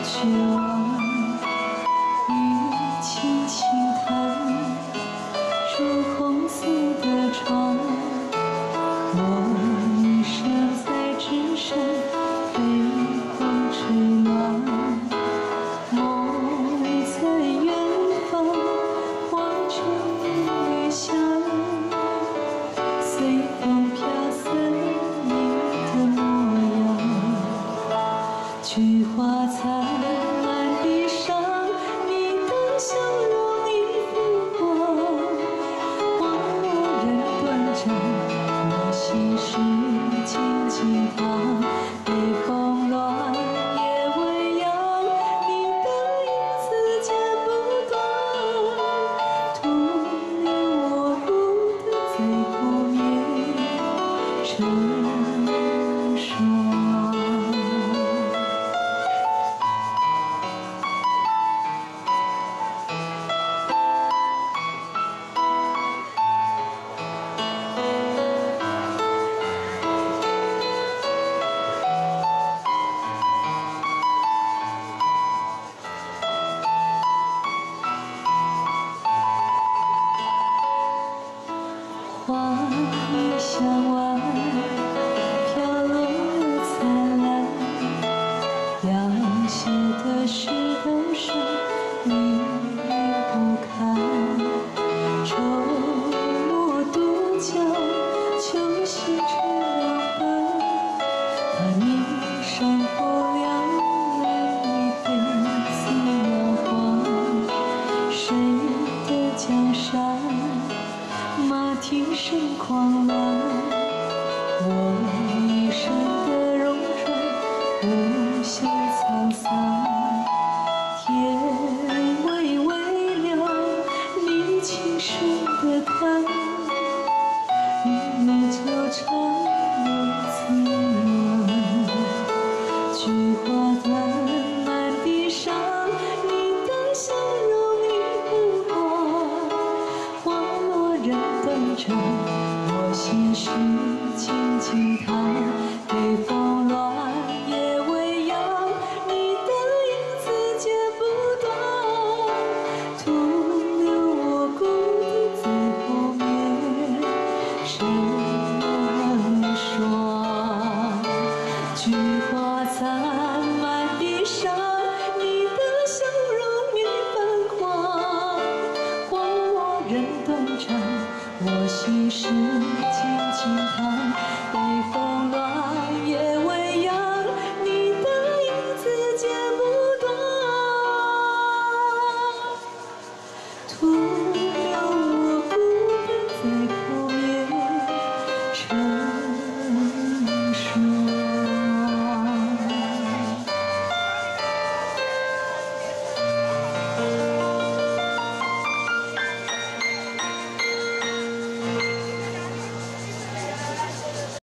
去往，雨轻轻弹，入红色的窗。我一生在纸上，被风吹乱。梦在远方，化成旅香，随风飘散你的模样。菊花残。 地上，你的笑容已浮光。花落人断肠，我心事静静放。北风乱，夜未央，你的影子剪不断。徒留我孤灯在不灭成霜。 花已向晚，飘落灿烂。凋谢的石头上，郁郁不堪。愁我独角，秋夕成凉拌。怕你受不了泪悲似摇晃。谁的江山？ 马蹄声狂乱，我一生的戎装不休沧桑。天微微亮，你轻声的叹，雨露久长又怎样？菊花断，满地伤，你的笑容已枯黄。花落人断肠，我心事静静躺。北风乱，夜未央，你的影子剪不断。徒留我孤灯在不灭成霜。菊花残。